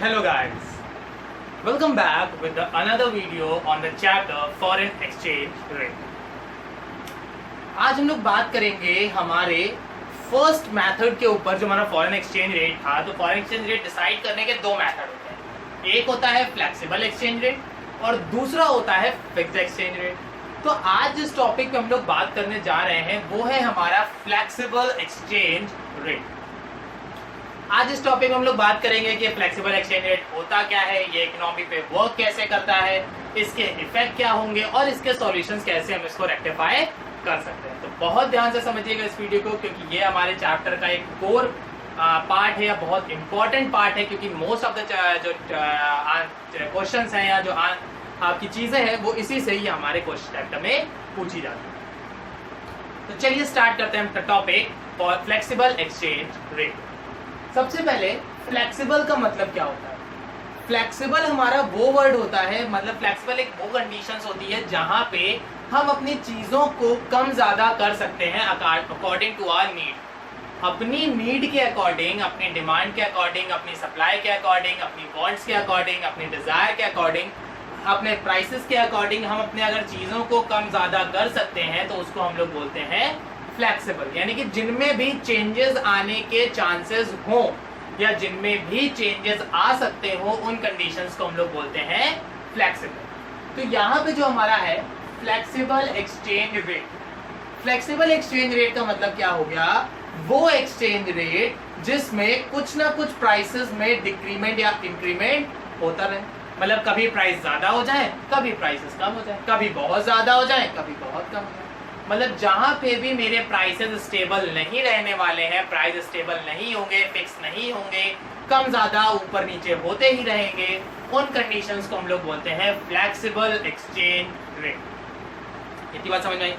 Hello guys, welcome back with another video on the chapter Foreign Exchange Rate. आज हम लोग बात करेंगे हमारे फर्स्ट मेथड के ऊपर जो हमारा फॉरेन एक्सचेंज रेट था। तो फॉरेन एक्सचेंज रेट डिसाइड करने के दो मेथड होते हैं, एक होता है फ्लेक्सिबल एक्सचेंज रेट और दूसरा होता है फिक्स्ड एक्सचेंज रेट। तो आज जिस टॉपिक पे हम लोग बात करने जा रहे हैं वो है हमारा फ्लेक्सिबल एक्सचेंज रेट। आज इस टॉपिक में हम लोग बात करेंगे कि फ्लेक्सिबल एक्सचेंज रेट होता क्या है, ये इकोनॉमी पे वर्क कैसे करता है, इसके इफेक्ट क्या होंगे और इसके सॉल्यूशंस कैसे हम इसको रेक्टिफाई कर सकते हैं। तो बहुत ध्यान से समझिएगा इस वीडियो को, क्योंकि ये हमारे चैप्टर का एक कोर पार्ट है या बहुत इंपॉर्टेंट पार्ट है, क्योंकि मोस्ट ऑफ द जो क्वेश्चंस हैं या जो आपकी चीजें हैं वो इसी से ही हमारे क्वेश्चन चैप्टर में पूछी जाती है। तो चलिए स्टार्ट करते हैं topic for flexible exchange rate. सबसे पहले फ्लेक्सिबल का मतलब क्या होता है? फ्लेक्सिबल हमारा वो वर्ड होता है, मतलब फ्लेक्सिबल एक वो कंडीशंस होती है जहां पे हम अपनी चीजों को कम ज्यादा कर सकते हैं अकॉर्डिंग टू आवर नीड। अपनी नीड के अकॉर्डिंग, अपनी डिमांड के अकॉर्डिंग, अपनी सप्लाई के अकॉर्डिंग, अपनी वांट्स के अकॉर्डिंग, अपनी डिजायर के अकॉर्डिंग, अपने प्राइसेस के अकॉर्डिंग हम अपने अगर चीजों को कम ज्यादा कर सकते हैं तो उसको हम लोग बोलते हैं फ्लेक्सिबल। यानी कि जिनमें भी चेंजेस आने के चांसेस हो या जिनमें भी चेंजेस आ सकते हो उन कंडीशंस को हम लोग बोलते हैं फ्लेक्सिबल। तो यहाँ पे जो हमारा है flexible exchange rate, flexible exchange rate का मतलब क्या हो गया? वो एक्सचेंज रेट जिसमें कुछ ना कुछ प्राइसेस में डिक्रीमेंट या इंक्रीमेंट होता रहे। मतलब कभी प्राइस ज्यादा हो जाए, कभी प्राइसेस कम हो जाए, कभी बहुत ज्यादा हो जाए, कभी बहुत कम हो जाए। मतलब जहां पे भी मेरे प्राइसेस स्टेबल नहीं रहने वाले हैं, प्राइस स्टेबल नहीं होंगे, फिक्स नहीं होंगे, कम ज्यादा ऊपर नीचे होते ही रहेंगे, उन कंडीशंस को हम लोग बोलते हैं फ्लेक्सिबल एक्सचेंज रेट। इतनी बात समझ में आई?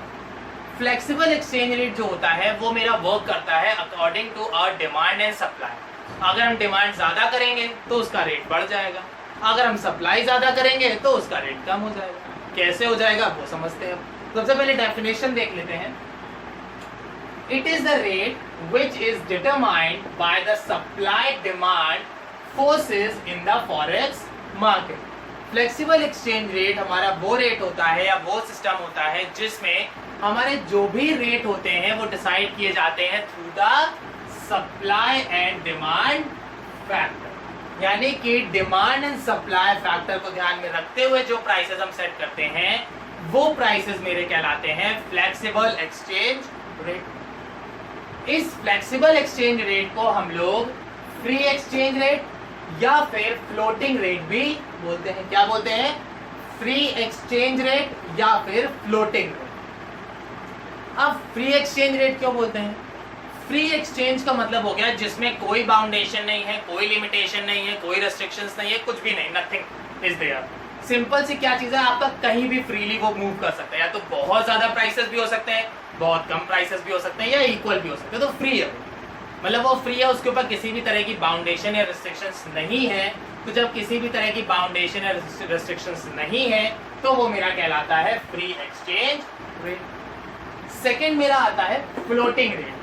फ्लेक्सिबल एक्सचेंज रेट जो होता है वो मेरा वर्क करता है according to our demand and supply. अगर हम डिमांड ज्यादा करेंगे तो उसका रेट बढ़ जाएगा, अगर हम सप्लाई ज्यादा करेंगे तो उसका रेट कम हो जाएगा। कैसे हो जाएगा वो समझते हैं। सबसे पहले डेफिनेशन देख लेते हैं। It is the rate which is determined by the supply demand forces in the forex market. Flexible exchange rate हमारा वो रेट होता है या वो सिस्टम होता है जिसमें हमारे जो भी रेट होते हैं वो डिसाइड किए जाते हैं through the supply and demand factor. यानी कि डिमांड एंड सप्लाई फैक्टर को ध्यान में रखते हुए जो प्राइसेस हम सेट करते हैं वो प्राइसेस मेरे कहलाते हैं फ्लेक्सिबल एक्सचेंज रेट। इस फ्लेक्सिबल एक्सचेंज रेट को हम लोग फ्री एक्सचेंज रेट या फिर फ्लोटिंग रेट भी बोलते हैं। क्या बोलते हैं? फ्री एक्सचेंज रेट या फिर फ्लोटिंग रेट। अब फ्री एक्सचेंज रेट क्यों बोलते हैं? फ्री एक्सचेंज का मतलब हो गया जिसमें कोई बाउंडेशन नहीं है, कोई लिमिटेशन नहीं है, कोई रेस्ट्रिक्शंस नहीं है, कुछ भी नहीं, नथिंग इज देयर। सिंपल सी क्या चीज है, आपका कहीं भी फ्रीली वो मूव कर सकता है। या तो बहुत ज्यादा प्राइसेस भी हो सकते हैं, बहुत कम प्राइसेस भी हो सकते हैं, या इक्वल भी हो सकते हैं। तो फ्री है, मतलब वो फ्री है, उसके ऊपर किसी भी तरह की बाउंडेशन या रिस्ट्रिक्शंस नहीं है। तो जब किसी भी तरह की बाउंडेशन या रिस्ट्रिक्शंस नहीं है तो वो मेरा कहलाता है फ्री एक्सचेंज रेट। सेकेंड मेरा आता है फ्लोटिंग रेट।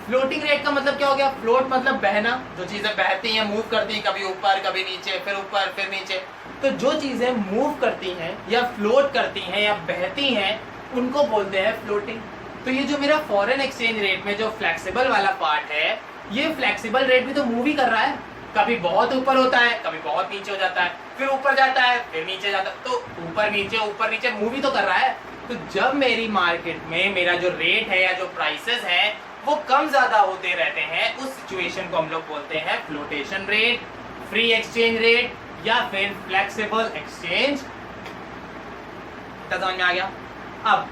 फ्लोटिंग रेट का मतलब क्या हो गया? फ्लोट मतलब बहना, जो चीजें बहती हैं, मूव करती हैं, कभी ऊपर कभी नीचे, फिर ऊपर फिर नीचे। तो जो चीजें मूव करती हैं या फ्लोट करती हैं या बहती हैं उनको बोलते हैं फ्लोटिंग। तो ये जो मेरा फॉरेन एक्सचेंज रेट में जो फ्लेक्सिबल वाला पार्ट है, ये फ्लेक्सिबल रेट भी तो मूव ही कर रहा है। कभी बहुत ऊपर होता है, कभी बहुत नीचे हो जाता है, फिर ऊपर जाता है, फिर नीचे जाता है। तो ऊपर नीचे मूव ही तो कर रहा है। तो जब मेरी मार्केट में मेरा जो रेट है या जो प्राइसेस है वो कम ज्यादा होते रहते हैं, उस सिचुएशन को हम लोग बोलते हैं flotation rate, free exchange rate या फिर फ्लेक्सिबल एक्सचेंज। समझ में आ गया? अब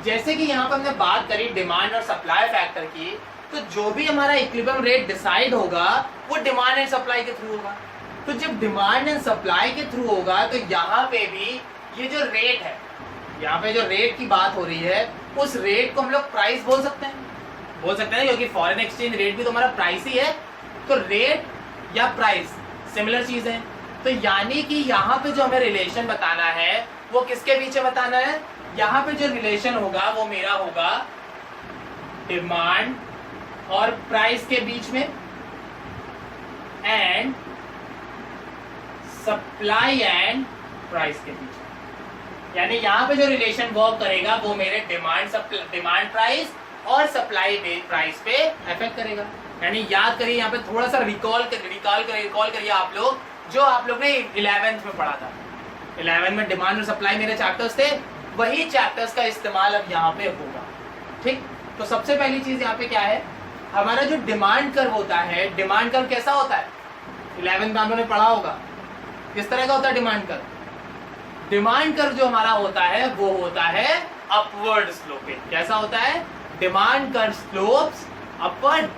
जैसे कि यहाँ पर हमने बात करी डिमांड और सप्लाई फैक्टर की, तो जो भी हमारा इक्विलिब्रियम रेट डिसाइड होगा वो डिमांड एंड सप्लाई के थ्रू होगा। तो जब डिमांड एंड सप्लाई के थ्रू होगा तो यहाँ पे भी ये जो रेट है, यहाँ पे जो रेट की बात हो रही है, उस रेट को हम लोग प्राइस बोल सकते हैं क्योंकि फॉरेन एक्सचेंज रेट भी तो हमारा प्राइस ही है। तो रेट या प्राइस सिमिलर चीज है। तो यानी कि यहाँ पे जो हमें रिलेशन बताना है वो किसके बीच में बताना है? यहाँ पे जो रिलेशन होगा वो मेरा होगा डिमांड और प्राइस के बीच में एंड सप्लाई एंड प्राइस के बीच। यानी यहाँ पे जो रिलेशन वर्क करेगा वो मेरे डिमांड प्राइस और सप्लाई प्राइस पे इफेक्ट करेगा। यानी याद करिए, यहाँ पे थोड़ा सा रिकॉल करिए आप लोग, जो आप लोग ने 11th में पढ़ा था। 11 में डिमांड और सप्लाई मेरे चैप्टर्स थे, वही चैप्टर्स का इस्तेमाल अब यहाँ पे होगा। ठीक, तो सबसे पहली चीज यहाँ पे क्या है, हमारा जो डिमांड कर्व होता है, डिमांड कर्व कैसा होता है 11 में हम लोगों ने पढ़ा होगा, किस तरह का होता है डिमांड कर्व। डिमांड कर्व जो हमारा होता है वो होता है अपवर्ड स्लोपिंग। कैसा होता है, डिमांड कर्व स्लोप्स अपवर्ड,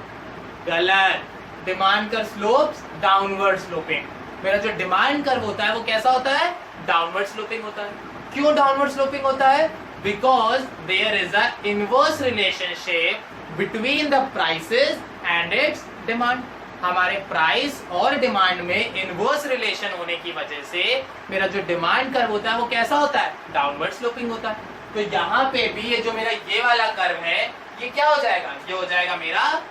गलत, demand curve slopes downward sloping. मेरा जो डिमांड कर्व होता है वो कैसा होता है, डाउनवर्ड स्लोपिंग होता है। क्यों डाउनवर्ड स्लोपिंग होता है, because there is a inverse relationship between the prices and its demand. हमारे प्राइस और डिमांड में इनवर्स रिलेशन होने की वजह से मेरा जो डिमांड कर्व होता है वो कैसा होता है, डाउनवर्ड स्लोपिंग होता है। तो यहाँ पे भी ये जो मेरा ये वाला कर्व है ये क्या हो जाएगा, ये हो जाएगा मेरा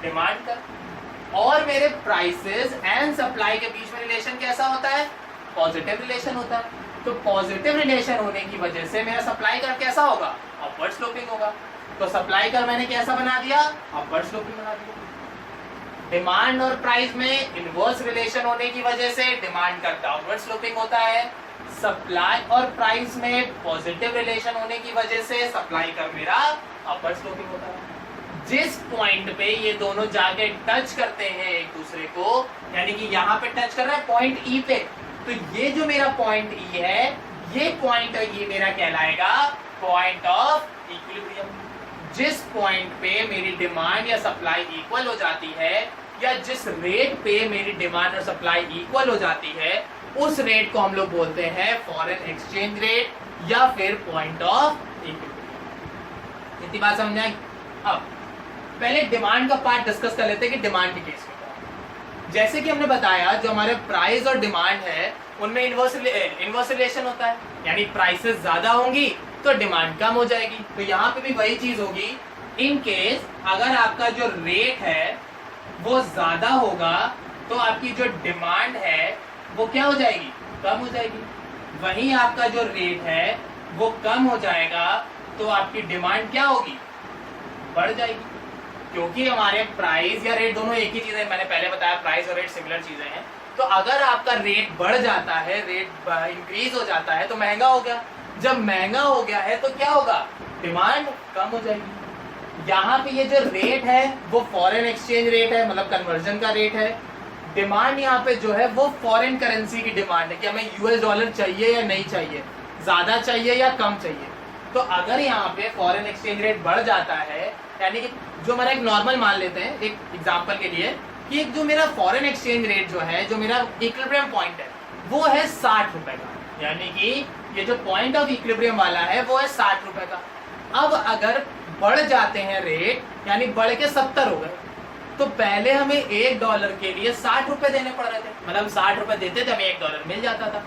डिमांड कर्व। और मेरे प्राइसेस एंड सप्लाई के बीच में रिलेशन कैसा होता है, पॉजिटिव रिलेशन होता है। तो पॉजिटिव रिलेशन होने की वजह से मेरा सप्लाई कर्व कैसा होगा, अपवर्ड स्लोपिंग होगा। तो सप्लाई कर्व मैंने कैसा बना दिया, अपवर्ड स्लोपिंग बना दिया। डिमांड और प्राइस में इनवर्स रिलेशन होने की वजह से डिमांड कर्व डाउनवर्ड स्लोपिंग होता है। सप्लाई और प्राइस में पॉजिटिव रिलेशन होने की वजह से सप्लाई कर्व मेरा अपवर्ड स्लोपिंग होता है। जिस पॉइंट पे ये दोनों जाके टच करते हैं एक दूसरे को, यानी कि यहाँ पे टच कर रहा है पॉइंट ई पे, तो ये जो मेरा पॉइंट ई है, ये पॉइंट ई मेरा कहलाएगा पॉइंट ऑफ इक्विलिब्रियम। जिस पॉइंट पे मेरी डिमांड या सप्लाई इक्वल हो जाती है, या जिस रेट पे मेरी डिमांड और सप्लाई इक्वल हो जाती है, उस रेट को हम लोग बोलते हैं फॉरेन एक्सचेंज रेट या फिर पॉइंट ऑफ इक्विलिब्रियम। इतनी बात समझ आई। अब पहले डिमांड का पार्ट डिस्कस कर लेते हैं कि डिमांड के केस में जैसे कि हमने बताया, जो हमारे प्राइस और डिमांड है उनमें इनवर्स रिलेशन होता है। यानी प्राइसेस ज्यादा होंगी तो डिमांड कम हो जाएगी। तो यहाँ पे भी वही चीज होगी। इन केस अगर आपका जो रेट है वो ज्यादा होगा तो आपकी जो डिमांड है वो क्या हो जाएगी, कम हो जाएगी। वहीं आपका जो रेट है वो कम हो जाएगा तो आपकी डिमांड क्या होगी, बढ़ जाएगी। क्योंकि हमारे प्राइस या रेट दोनों एक ही चीज है, मैंने पहले बताया प्राइस और रेट सिमिलर चीजें हैं। तो अगर आपका रेट बढ़ जाता है, रेट इंक्रीज हो जाता है तो महंगा हो गया। जब महंगा हो गया है तो क्या होगा, डिमांड कम हो जाएगी। यहाँ पे ये जो रेट है वो फॉरेन एक्सचेंज रेट है, मतलब कन्वर्जन का रेट है। डिमांड यहाँ पे जो है वो फॉरेन करेंसी की डिमांड है कि हमें यूएस डॉलर चाहिए या नहीं चाहिए, ज्यादा चाहिए या कम चाहिए। तो अगर यहाँ पे फॉरेन एक्सचेंज रेट बढ़ जाता है, यानी कि जो हमारा एक नॉर्मल मान लेते हैं एक एग्जांपल के लिए, कि एक जो मेरा फॉरेन एक्सचेंज रेट जो है, जो मेरा इक्विलिब्रियम पॉइंट है वो है 60 रुपए का। यानी कि ये जो पॉइंट ऑफ इक्विलिब्रियम वाला है वो है 60 रुपए का। अब अगर बढ़ जाते हैं रेट, यानी बढ़ के 70 हो गए, तो पहले हमें $1 के लिए 60 रुपए देने पड़ रहे थे। मतलब 60 रुपए देते थे, हमें $1 मिल जाता था।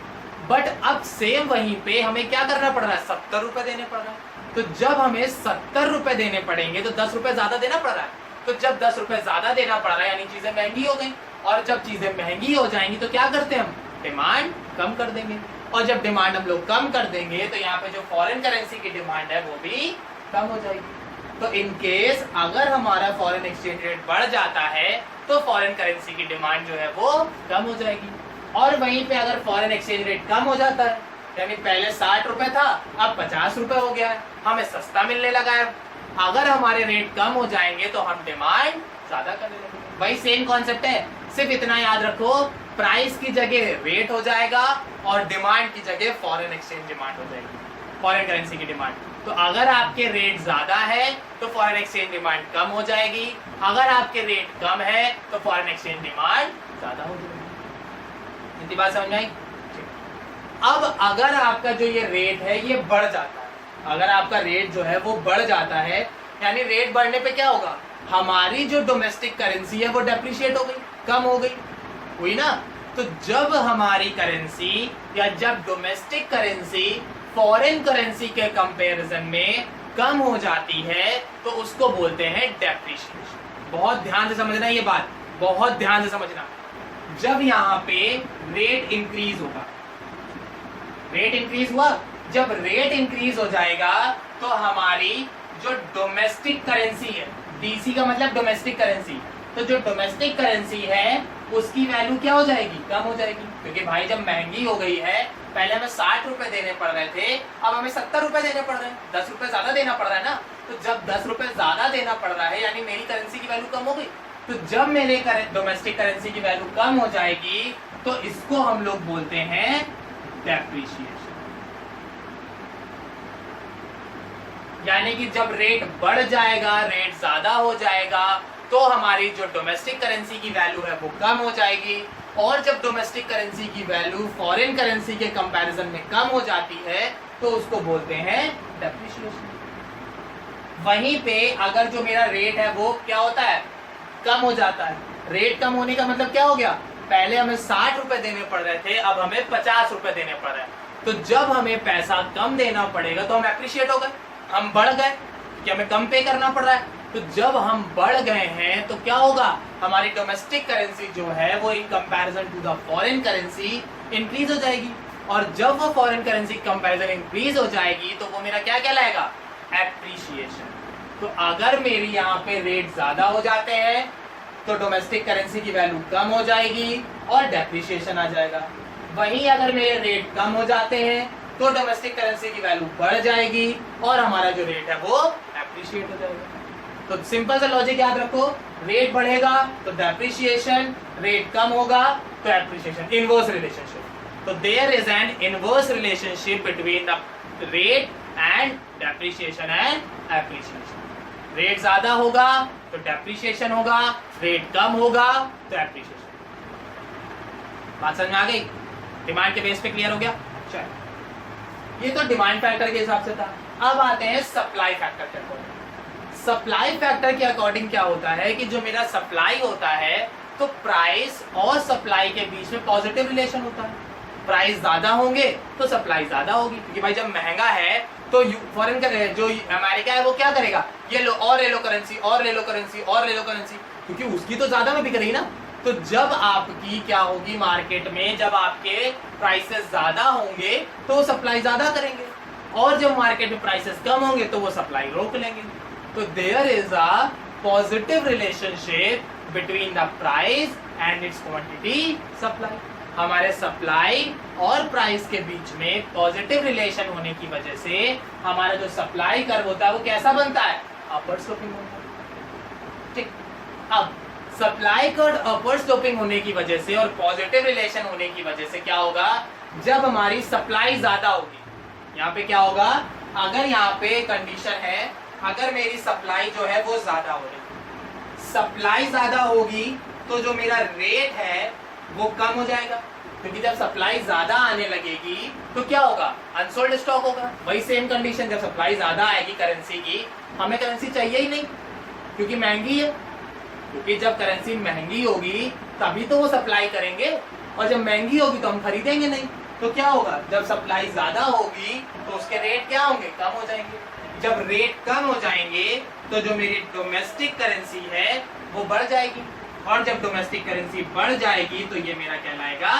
बट अब सेम वहीं पे हमें क्या करना पड़ रहा है, 70 रुपए देने पड़ रहा है। तो जब हमें 70 रुपए देने पड़ेंगे तो 10 रुपए ज्यादा देना पड़ रहा है। तो जब 10 रुपए ज्यादा देना पड़ रहा है यानी चीजें महंगी हो गई। और जब चीजें महंगी हो जाएंगी तो क्या करते हैं हम, डिमांड कम कर देंगे। और जब डिमांड हम लोग कम कर देंगे तो यहाँ पे जो फॉरेन करेंसी की डिमांड है वो भी कम हो जाएगी। तो इन केस अगर हमारा फॉरेन एक्सचेंज रेट बढ़ जाता है तो फॉरेन करेंसी की डिमांड जो है वो कम हो जाएगी। और वहीं पे अगर फॉरेन एक्सचेंज रेट कम हो जाता है, यानी पहले 60 रुपए था अब 50 रुपए हो गया है, हमें सस्ता मिलने लगा है। अगर हमारे रेट कम हो जाएंगे तो हम डिमांड ज्यादा करने लगेंगे। वही सेम कॉन्सेप्ट है, सिर्फ इतना याद रखो, प्राइस की जगह रेट हो जाएगा और डिमांड की जगह फॉरेन एक्सचेंज डिमांड हो जाएगी, फॉरेन करेंसी की डिमांड। तो अगर आपके रेट ज्यादा है तो फॉरेन एक्सचेंज डिमांड कम हो जाएगी, अगर आपके रेट कम है तो फॉरेन एक्सचेंज डिमांड ज्यादा हो जाएगी। इतनी बात समझ में आई। अब अगर आपका जो ये रेट है ये बढ़ जाता है, अगर आपका रेट जो है वो बढ़ जाता है, यानी रेट बढ़ने पे क्या होगा, हमारी जो डोमेस्टिक करेंसी है वो डेप्रिशिएट हो गई, कम हो गई, हुई ना। तो जब हमारी करेंसी या जब डोमेस्टिक करेंसी फॉरेन करेंसी के कंपैरिजन में कम हो जाती है तो उसको बोलते हैं डेप्रिशिएशन। बहुत ध्यान से समझना ये बात, बहुत ध्यान से समझना। जब यहाँ पे रेट इंक्रीज होगा। रेट इंक्रीज हुआ, जब रेट इंक्रीज हो जाएगा तो हमारी जो डोमेस्टिक करेंसी है, डीसी का मतलब डोमेस्टिक करेंसी, तो जो डोमेस्टिक करेंसी है उसकी वैल्यू क्या हो जाएगी, कम हो जाएगी। क्योंकि भाई जब महंगी हो गई है, पहले हमें 60 रुपए देने पड़ रहे थे, अब हमें 70 रुपए देने पड़ रहे हैं, 10 रुपए ज्यादा देना पड़ रहा है ना। तो जब 10 रुपए ज्यादा देना पड़ रहा है यानी मेरी करेंसी की वैल्यू कम हो गई। तो जब मेरे डोमेस्टिक करेंसी की वैल्यू कम हो जाएगी तो इसको हम लोग बोलते हैं डेप्रिसिएशन। यानी कि जब रेट बढ़ जाएगा, रेट ज्यादा हो जाएगा, तो हमारी जो डोमेस्टिक करेंसी की वैल्यू है वो कम हो जाएगी। और जब डोमेस्टिक करेंसी की वैल्यू फॉरेन करेंसी के कंपैरिजन में कम हो जाती है तो उसको बोलते हैं डेप्रिसिएशन। वहीं पे अगर जो मेरा रेट है वो क्या होता है, कम हो जाता है। रेट कम होने का मतलब क्या हो गया, पहले हमें 60 रुपए देने पड़ रहे थे, अब हमें 50 रुपए देने पड़ रहे हैं। तो जब हमें पैसा कम देना पड़ेगा तो हम एप्रिशिएट हो गए, हम बढ़ गए कि हमें कम पे करना पड़ रहा है। तो जब हम बढ़ गए हैं तो क्या होगा, हमारी डोमेस्टिक करेंसी जो है वो in comparison to the foreign currency increase हो जाएगी। और जब वो फॉरेन करेंसी कंपैरिजन इंक्रीज हो जाएगी तो वो मेरा क्या कहलाएगा, एप्रिशिएशन। तो अगर मेरी यहाँ पे रेट ज्यादा हो जाते हैं तो डोमेस्टिक करेंसी की वैल्यू कम हो जाएगी और डेप्रिशिएशन आ जाएगा। वहीं अगर मेरे रेट कम हो जाते हैं तो डोमेस्टिक करेंसी की वैल्यू बढ़ जाएगी और हमारा जो रेट है वो एप्रिशिएट हो जाएगा। तो सिंपल सा लॉजिक याद रखो, रेट बढ़ेगा तो डेप्रिशिएशन, रेट कम होगा तो एप्रिशिएशन, इनवर्स रिलेशनशिप। तो there is an inverse relationship between the rate and depreciation and appreciation. Rate ज्यादा होगा तो डेप्रिशिएशन होगा, रेट कम होगा तो एप्रिशिएशन। बात समझ में आ गई? डिमांड के बेस पे क्लियर हो गया? चलो, ये तो डिमांड फैक्टर के हिसाब से था। अब आते हैं सप्लाई फैक्टर के अकॉर्डिंग। सप्लाई फैक्टर के अकॉर्डिंग क्या होता है कि जो मेरा सप्लाई होता है तो प्राइस और सप्लाई के बीच में पॉजिटिव रिलेशन होता है। प्राइस ज्यादा होंगे तो सप्लाई ज्यादा होगी, क्योंकि भाई जब महंगा है तो फॉरेन का जो अमेरिका है वो क्या करेगा, ये लो और ले लो करेंसी और ले लो करेंसी और ले लो करेंसी, क्योंकि उसकी तो ज्यादा में बिक रही ना। तो जब आपकी क्या होगी मार्केट में, जब आपके प्राइसेस ज्यादा होंगे तो वो सप्लाई ज्यादा करेंगे, और जब मार्केट में प्राइसेस कम होंगे तो वो सप्लाई रोक लेंगे। तो there is a positive relationship between the price and its quantity supply. हमारे सप्लाई और प्राइस के बीच में पॉजिटिव रिलेशन होने की वजह से हमारा जो सप्लाई कर्व होता है वो कैसा बनता है, अपवर्ड स्लोपिंग बनता है। ठीक, अब सप्लाई कर्व अपवर्ड स्लोपिंग होने की वजह से और पॉजिटिव रिलेशन होने की वजह से क्या होगा, जब हमारी सप्लाई ज्यादा होगी, यहाँ पे क्या होगा, अगर यहाँ पे कंडीशन है, अगर मेरी सप्लाई जो है वो ज्यादा हो रही, सप्लाई ज्यादा होगी तो जो मेरा रेट है वो कम हो जाएगा, क्योंकि जब सप्लाई ज्यादा आने लगेगी तो क्या होगा, अनसोल्ड स्टॉक होगा। वही सेम कंडीशन, जब सप्लाई ज्यादा आएगी करेंसी की, हमें करेंसी चाहिए ही नहीं क्योंकि महंगी है, क्योंकि जब करेंसी महंगी होगी तभी तो वो सप्लाई करेंगे, और जब महंगी होगी तो हम खरीदेंगे नहीं। तो क्या होगा, जब सप्लाई ज्यादा होगी तो उसके रेट क्या होंगे, कम हो जाएंगे। जब रेट कम हो जाएंगे तो जो मेरी डोमेस्टिक करेंसी है वो बढ़ जाएगी, और जब डोमेस्टिक करेंसी बढ़ जाएगी तो ये मेरा कहलाएगा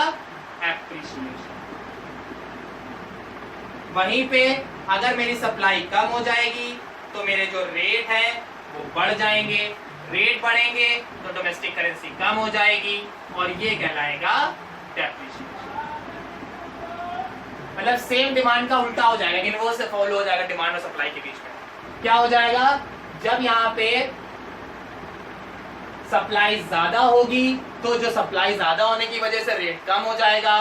एप्रिशिएशन। वहीं पे अगर मेरी सप्लाई कम हो जाएगी तो मेरे जो रेट है वो बढ़ जाएंगे, रेट बढ़ेंगे तो डोमेस्टिक करेंसी कम हो जाएगी, और ये कहलाएगा डेप्रिशिएशन। मतलब सेम डिमांड का उल्टा हो जाएगा, इनवर्स से फॉलो हो जाएगा डिमांड और सप्लाई के बीच में। क्या हो जाएगा, जब यहाँ पे सप्लाई ज्यादा होगी तो जो सप्लाई ज्यादा होने की वजह से रेट कम हो जाएगा,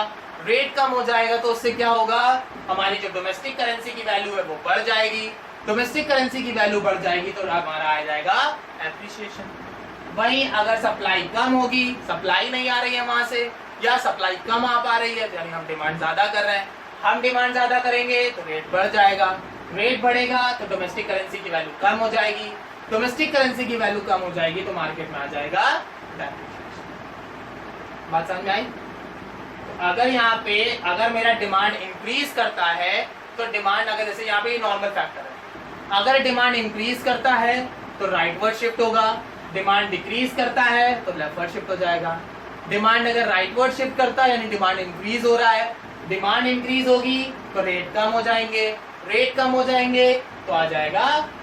रेट कम हो जाएगा तो उससे क्या होगा, हमारी जो डोमेस्टिक करेंसी की वैल्यू है वो बढ़ जाएगी, डोमेस्टिक करेंसी की वैल्यू बढ़ जाएगी तो हमारा आ जाएगा एप्रिशिएशन। वहीं अगर सप्लाई कम होगी, सप्लाई नहीं आ रही है वहां से, या सप्लाई कम आ पा रही है, यानी हम डिमांड ज्यादा कर रहे हैं, हम डिमांड ज्यादा करेंगे तो रेट बढ़ जाएगा, रेट बढ़ेगा तो डोमेस्टिक करेंसी की वैल्यू कम हो जाएगी, डोमेस्टिक करेंसी की वैल्यू कम हो जाएगी तो मार्केट में आ जाएगा डेप्रिसिएशन। बात समझ में आई? तो अगर यहाँ पे अगर मेरा डिमांड इंक्रीज करता है तो डिमांड, अगर जैसे यहाँ पे नॉर्मल फैक्टर है, अगर डिमांड इंक्रीज करता है तो राइटवर्ड शिफ्ट होगा, डिमांड डिक्रीज करता है तो लेफ्टवर्ड शिफ्ट हो जाएगा। डिमांड अगर राइटवर्ड शिफ्ट करता है यानी डिमांड इंक्रीज हो रहा है, डिमांड इंक्रीज होगी तो रेट कम हो जाएंगे, रेट कम हो जाएंगे तो आ जाएगा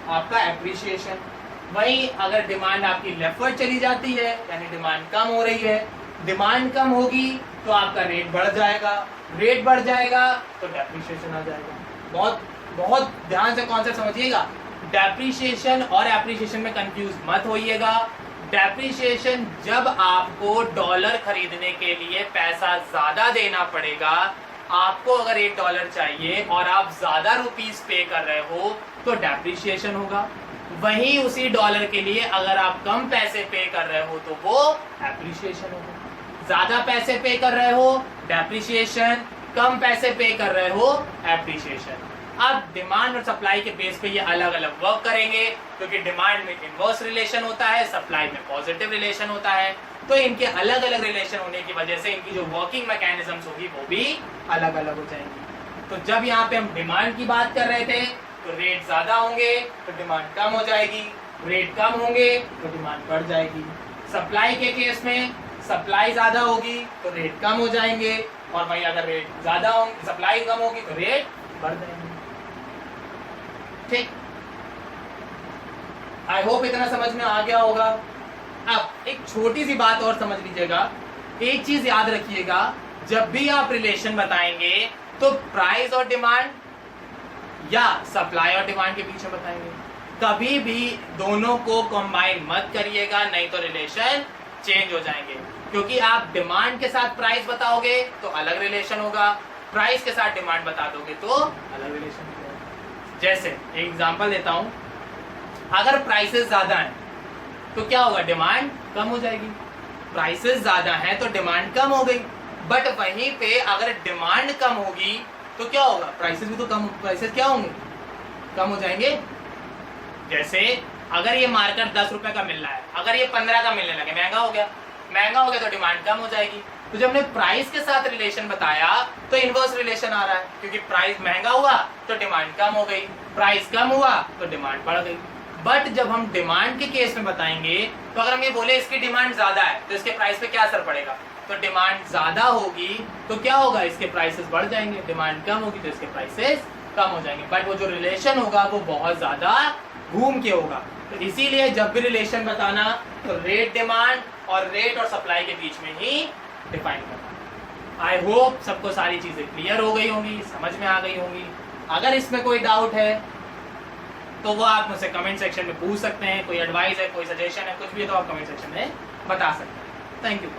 आपका एप्रिसिएशन। वहीं अगर डिमांड आपकी लेफ्टवर्ड चली जाती है यानी डिमांड कम हो रही है, डिमांड कम होगी तो आपका रेट बढ़ जाएगा, रेट बढ़ जाएगा तो डेप्रिसिएशन आ जाएगा। बहुत बहुत ध्यान से कॉन्सेप्ट समझिएगा। डेप्रिसिएशन और एप्रिसिएशन में कंफ्यूज मत होइएगा। डेप्रिसिएशन जब आपको डॉलर खरीदने के लिए पैसा ज्यादा देना पड़ेगा, आपको अगर $1 चाहिए और आप ज्यादा रुपीस पे कर रहे हो तो डेप्रिसिएशन होगा। वहीं उसी डॉलर के लिए अगर आप कम पैसे पे कर रहे हो तो वो एप्रिसिएशन होगा। ज्यादा पैसे पे कर रहे हो डेप्रिसिएशन, कम पैसे पे कर रहे हो एप्रिसिएशन। अब डिमांड और सप्लाई के बेस पे ये अलग अलग वर्क करेंगे, क्योंकि डिमांड में इनवर्स रिलेशन होता है, सप्लाई में पॉजिटिव रिलेशन होता है। तो इनके अलग अलग रिलेशन होने की वजह से इनकी जो वर्किंग मैकेनिज्म्स होगी वो भी अलग अलग हो जाएंगी। तो जब यहाँ पे हम डिमांड की बात कर रहे थे तो रेट ज्यादा होंगे तो डिमांड कम हो जाएगी, रेट कम होंगे तो डिमांड बढ़ जाएगी। सप्लाई के केस में सप्लाई ज्यादा होगी तो रेट कम हो जाएंगे, और वहीं अगर रेट ज्यादा होंगे, सप्लाई कम होगी तो रेट बढ़ जाएंगे। ठीक, आई होप इतना समझ में आ गया होगा। अब एक छोटी सी बात और समझ लीजिएगा, एक चीज याद रखिएगा, जब भी आप रिलेशन बताएंगे तो प्राइस और डिमांड या सप्लाई और डिमांड के बीच में बताएंगे। कभी भी दोनों को कंबाइन मत करिएगा, नहीं तो रिलेशन चेंज हो जाएंगे। क्योंकि आप डिमांड के साथ प्राइस बताओगे तो अलग रिलेशन होगा, प्राइस के साथ डिमांड बता दोगे तो अलग रिलेशन होगा। जैसे एक एग्जांपल देता हूं, अगर प्राइसेस ज्यादा हैं तो क्या होगा, डिमांड कम हो जाएगी। प्राइसेस ज्यादा हैं तो डिमांड कम हो गई, बट वहीं पे अगर डिमांड कम होगी तो क्या होगा, प्राइसेस भी तो कम, प्राइसेस क्या होंगे, कम हो जाएंगे। जैसे अगर ये मार्केट 10 रुपए का मिल रहा है, अगर ये 15 का मिलने लगे, महंगा हो गया, महंगा हो गया तो डिमांड कम हो जाएगी। तो जब हमने प्राइस के साथ रिलेशन बताया तो इनवर्स रिलेशन आ रहा है, क्योंकि प्राइस महंगा हुआ तो डिमांड कम हो गई, प्राइस कम हुआ तो डिमांड बढ़ गई। बट जब हम डिमांड के केस में बताएंगे तो अगर हम ये बोले इसकी डिमांड ज्यादा है तो इसके प्राइस पे क्या असर पड़ेगा, तो डिमांड ज्यादा होगी तो क्या होगा, इसके प्राइसेस बढ़ जाएंगे, डिमांड कम होगी तो इसके प्राइसेस कम हो जाएंगे। बट वो जो रिलेशन होगा वो बहुत ज्यादा घूम के होगा। तो इसीलिए जब भी रिलेशन बताना तो रेट डिमांड और रेट और सप्लाई के बीच में ही डिफाइन करना। आई होप सबको सारी चीजें क्लियर हो गई होंगी, समझ में आ गई होंगी। अगर इसमें कोई डाउट है तो वो आप मुझसे कमेंट सेक्शन में पूछ सकते हैं, कोई एडवाइस है, कोई सजेशन है, कुछ भी है तो आप कमेंट सेक्शन में बता सकते हैं। Thank you.